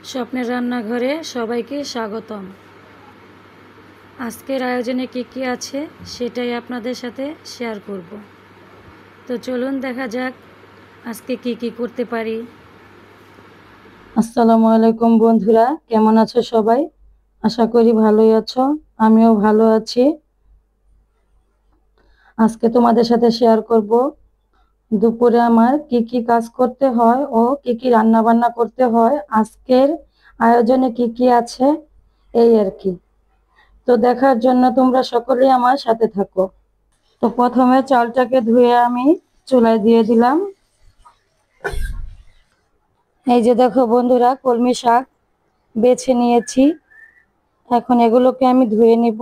স্বপ্নের রান্নাঘরে সবাইকে স্বাগতম। আজকের আয়োজনে কী কী আছে সেটাই আপনাদের সাথে শেয়ার করব। তো চলুন দেখা যাক আজকে কি কি করতে পারি। আসসালামু আলাইকুম বন্ধুরা, কেমন আছো সবাই? আশা করি ভালোই আছো, আমিও ভালো আছি। আজকে তোমাদের সাথে শেয়ার করব দুপুরে আমার কি কি কাজ করতে হয় ও কি কি রান্না বান্না করতে হয়, আজকের আয়োজনে কি কি আছে এই আর কি। তো দেখার জন্য তোমরা সকলেই আমার সাথে থাকো। তো প্রথমে চালটাকে ধুয়ে আমি চুলায় দিয়ে দিলাম। এই যে দেখো বন্ধুরা, কলমি শাক বেছে নিয়েছি, এখন এগুলোকে আমি ধুয়ে নিব।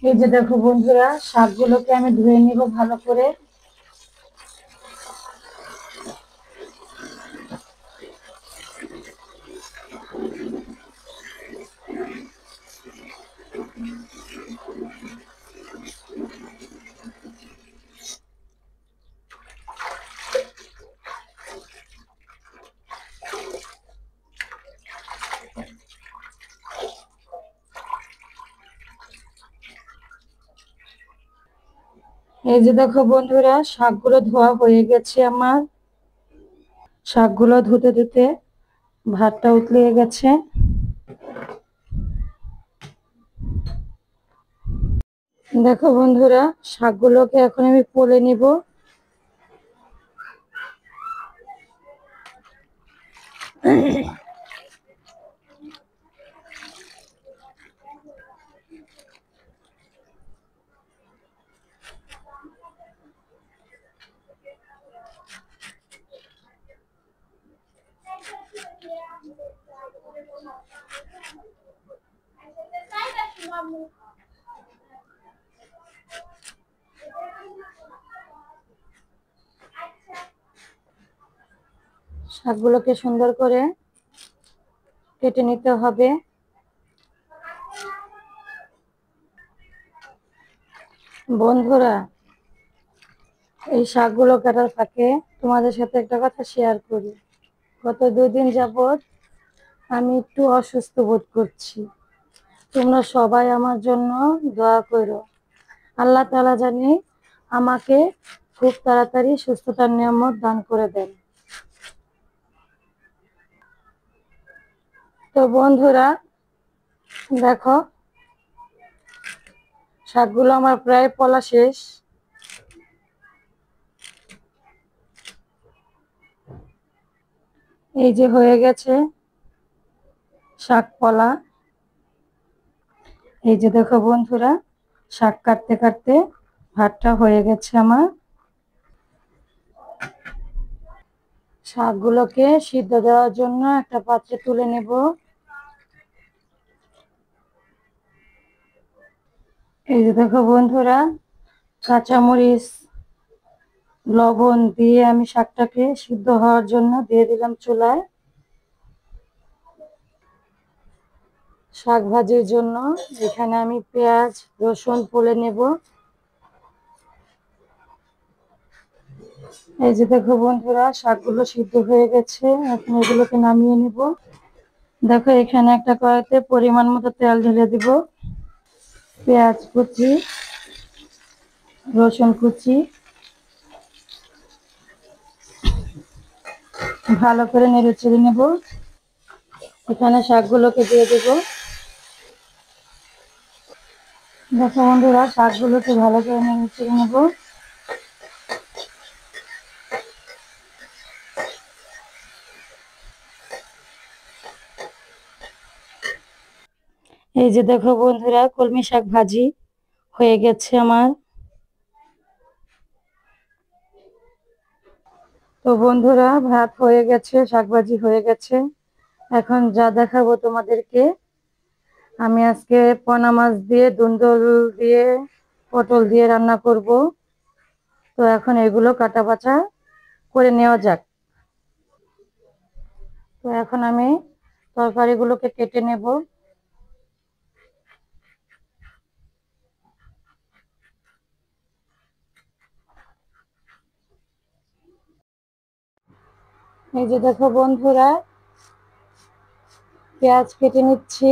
এই যে দেখো বন্ধুরা, শাকগুলোকে আমি ধুয়ে নিব ভালো করে। এই যে দেখো বন্ধুরা, শাকগুলো ধোয়া হয়ে গেছে আমার। শাকগুলো ধুতে ধুতে ভাতটা উতলিয়ে গেছে। দেখো বন্ধুরা, শাকগুলোকে এখন আমি পলে নিব। শাকগুলোকে সুন্দর করে কেটে নিতে হবে। বন্ধুরা, এই শাকগুলো কাটার ফাঁকে তোমাদের সাথে একটা কথা শেয়ার করি। গত 2 দিন যাবৎ আমি একটু অসুস্থ বোধ করছি। তোমরা সবাই আমার জন্য দোয়া করো। আল্লাহ তাআলা জানি আমাকে খুব তাড়াতাড়ি সুস্থতার নিয়ামত দান করে দেন। তো বন্ধুরা দেখো, শাকগুলো আমার প্রায় পলা শেষ। এই যে হয়ে গেছে শাক পলা। এই যে দেখো বন্ধুরা, শাক কাটতে কাটতে ভাতটা হয়ে গেছে আমার। শাকগুলোকে সিদ্ধ দেওয়ার জন্য একটা পাত্রে তুলে নেব। এই যে দেখো বন্ধুরা, কাঁচামরিচ লবণ দিয়ে আমি শাকটাকে সিদ্ধ হওয়ার জন্য দিয়ে দিলাম চুলায়। শাক ভাজির জন্য এখানে আমি পেঁয়াজ রসুন পলে নেব। এই যে দেখো বন্ধুরা, শাকগুলো সিদ্ধ হয়ে গেছে, এখন এগুলোকে নামিয়ে নেব। দেখো এখানে একটা কড়াইতে পরিমাণ মতো তেল ঢেলে দিব। পেঁয়াজ কুচি, রসুন কুচি ভালো করে নেড়ে চেড়ে নেব। এখানে শাকগুলোকে দিয়ে দেব। দেখো বন্ধুরা, শাকগুলোকে ভালো করে নেড়ে চেড়ে নেব। এই যে দেখো বন্ধুরা, কলমি শাক ভাজি হয়ে গেছে আমার। তো বন্ধুরা, ভাত হয়ে গেছে, শাক ভাজি হয়ে গেছে। এখন যা দেখাবো তোমাদেরকে, আমি আজকে পোনা মাছ দিয়ে ধুন্দুল দিয়ে পটল দিয়ে রান্না করব। তো এখন এগুলো কাটা বাছা করে নেওয়া যাক। তো এখন আমি তরকারিগুলোকে কেটে নেব। এই যে দেখো বন্ধুরা, পেঁয়াজ কেটে নিচ্ছি।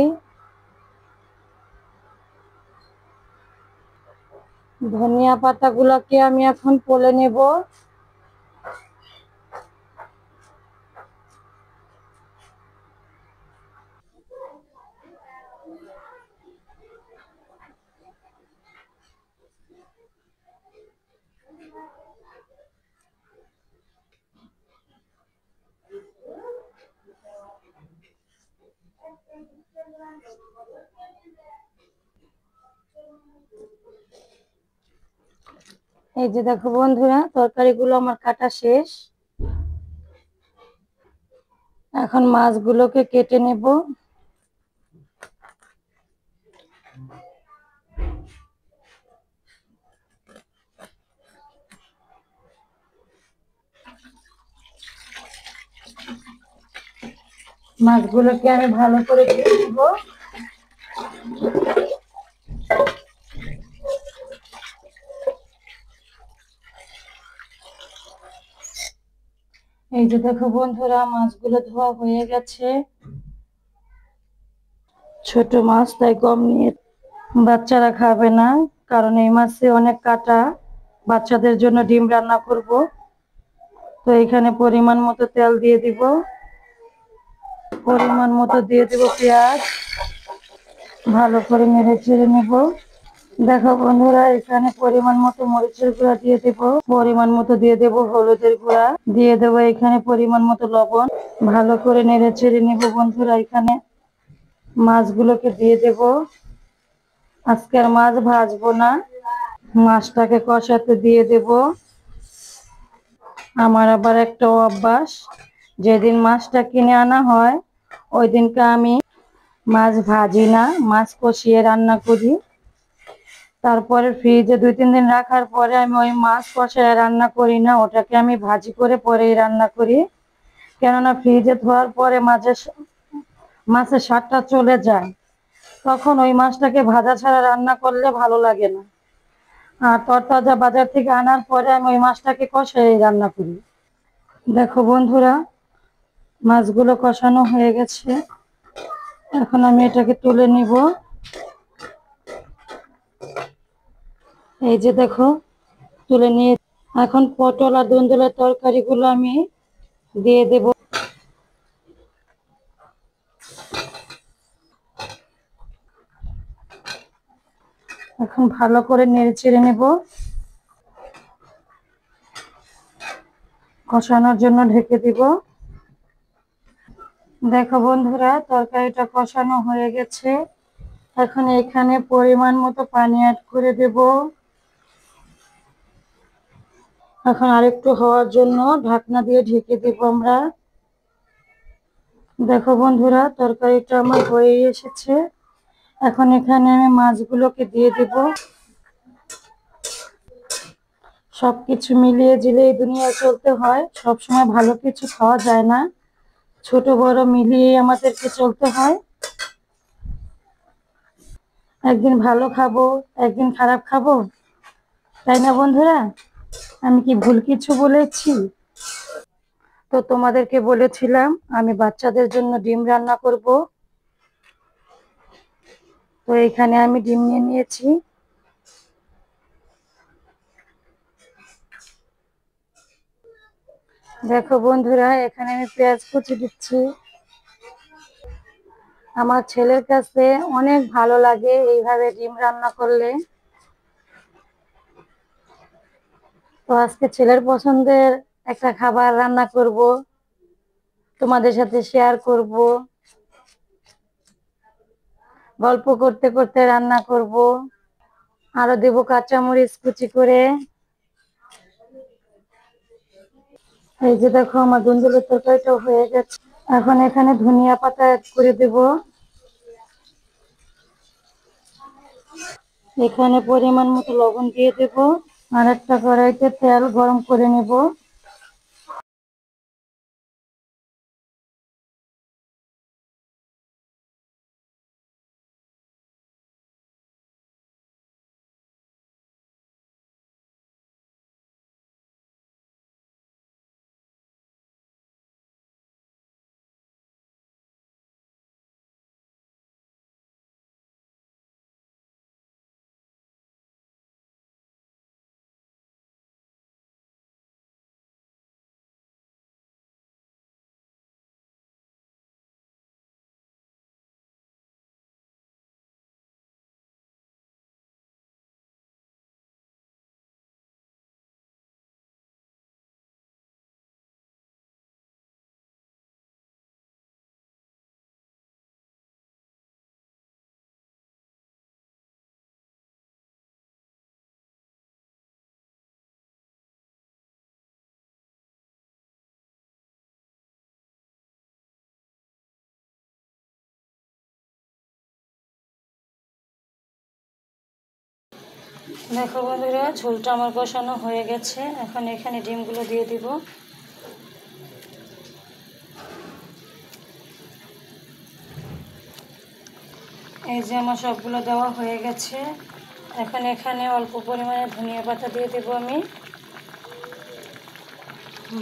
ধনিয়া পাতাগুলোকে আমি এখন পলে নেব। এই যে দেখো বন্ধুরা, তরকারিগুলো আমার কাটা শেষ। এখন মাছগুলোকে কেটে নেব। মাছগুলোকে আমি ভালো করে ধুয়ে নেব। এই যে দেখো বন্ধুরা, মাছগুলো ধোয়া হয়ে গেছে। ছোট মাছ, তাই কম নিয়ে। বাচ্চারা খাবে না, কারণ এই মাছে অনেক কাটা। বাচ্চাদের জন্য ডিম রান্না করব। তো এখানে পরিমাণ মতো তেল দিয়ে দিব, পরিমাণ মতো দিয়ে দিব পেঁয়াজ। ভালো করে নেড়ে চেড়ে নেব। দেখো বন্ধুরা, এখানে পরিমাণ মতো মরিচের গুঁড়া দিয়ে দেব, পরিমাণ মতো দিয়ে দেব হলুদের গুঁড়া, দিয়ে দেব এখানে পরিমাণ মতো লবণ। ভালো করে নেড়ে চেড়ে নেব বন্ধুরা। এখানে মাছগুলোকে দিয়ে দেব। আজকে আর মাছ ভাজবো না, মাছটাকে কষাতে দিয়ে দেব। আমার আবার একটা অভ্যাস, যেদিন মাছটা কিনে আনা হয় ওই দিনকে আমি মাছ ভাজি না, মাছ কষিয়ে রান্না করি। তারপরে ফ্রিজে 2-3 দিন রাখার পরে আমি ওই মাছ কষায় রান্না করি না, ওটাকে আমি ভাজি করে পরেই রান্না করি। কেননা ফ্রিজে ধোয়ার পরে মাছের স্বাদটা চলে যায়। তখন ওই মাছটাকে ভাজা ছাড়া রান্না করলে ভালো লাগে না। আর তরতাজা বাজার থেকে আনার পরে আমি ওই মাছটাকে কষাই রান্না করি। দেখো বন্ধুরা, মাছগুলো কষানো হয়ে গেছে। এখন আমি এটাকে তুলে নিব। এই যে দেখো, তুলে নিয়ে এখন পটল আর ধুন্দুলের তরকারিগুলো আমি দিয়ে দেব। এখন ভালো করে নেড়ে চেড়ে নেব। কষানোর জন্য ঢেকে দিব। দেখো বন্ধুরা, তরকারিটা কষানো হয়ে গেছে। এখন এখানে পরিমাণ মতো পানি অ্যাড করে দেব। এখন আরেকটু হওয়ার জন্য ঢাকনা দিয়ে ঢেকে দেব আমরা। দেখো বন্ধুরা, তরকারিটা আমার হয়ে এসেছে। এখন এখানে আমি মাছগুলোকে দিয়ে দেব। সবকিছু মিলিয়ে ঝিলিয়ে দুনিয়া চলতে হয়, সবসময় ভালো কিছু খাওয়া যায় না, ছোট বড় মিলিয়ে আমাদেরকে চলতে হয়। একদিন ভালো খাবো, একদিন খারাপ খাবো, তাই না বন্ধুরা? আমি কি ভুল কিছু বলেছি? তো তোমাদেরকে বলেছিলাম আমি বাচ্চাদের জন্য ডিম রান্না করব। তো এখানে আমি ডিম নিয়ে নিয়েছি। দেখো বন্ধুরা, এখানে আমি পেঁয়াজ কুচি দিচ্ছি। আমার ছেলের কাছে অনেক ভালো লাগে এইভাবে ডিম রান্না করলে। তো আজকে ছেলের পছন্দের একটা খাবার রান্না করব, তোমাদের সাথে শেয়ার করব। গল্প করতে করতে রান্না করব। আরো দেব কাঁচামরিচ কুচি করে। এই যে দেখো, আমার ধুন্দুলের তরকারিটা হয়ে গেছে। এখন এখানে ধনিয়া পাতা অ্যাড করে দেব। এখানে পরিমাণ মতো লবণ দিয়ে দেব। আর একটা কড়াইতে তেল গরম করে নেব। দেখো বন্ধুরা, ঝোলটা আমার কষানো হয়ে গেছে। এখন এখানে ডিমগুলো দিয়ে দিব। এই যে আমার সবগুলো দেওয়া হয়ে গেছে। এখন এখানে অল্প পরিমাণে ধনিয়া পাতা দিয়ে দেব আমি,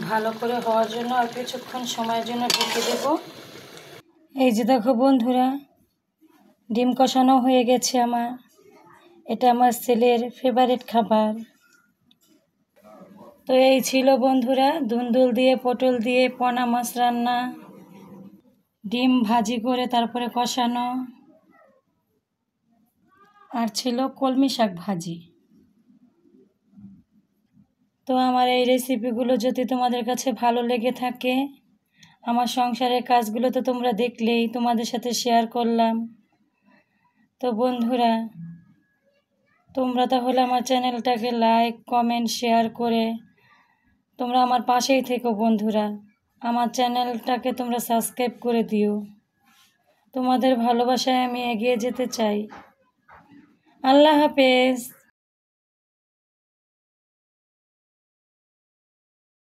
ভালো করে হওয়ার জন্য আর কিছুক্ষণ সময়ের জন্য ঢেকে দেব। এই যে দেখো বন্ধুরা, ডিম কষানো হয়ে গেছে আমার। এটা আমার ছেলের ফেভারিট খাবার। তো এই ছিল বন্ধুরা ধুন্দুল দিয়ে পটল দিয়ে পোনা মাছ রান্না, ডিম ভাজি করে তারপরে কষানো, আর ছিল কলমি শাক ভাজি। তো আমার এই রেসিপিগুলো যদি তোমাদের কাছে ভালো লেগে থাকে, আমার সংসারের কাজগুলো তো তোমরা দেখলেই, তোমাদের সাথে শেয়ার করলাম। তো বন্ধুরা, তোমরা তাহলে আমার চ্যানেলটাকে লাইক কমেন্ট শেয়ার করে তোমরা আমার পাশেই থেকো বন্ধুরা। আমার চ্যানেলটাকে তোমরা সাবস্ক্রাইব করে দিও। তোমাদের ভালোবাসায় আমি এগিয়ে যেতে চাই। আল্লাহ হাফেজ।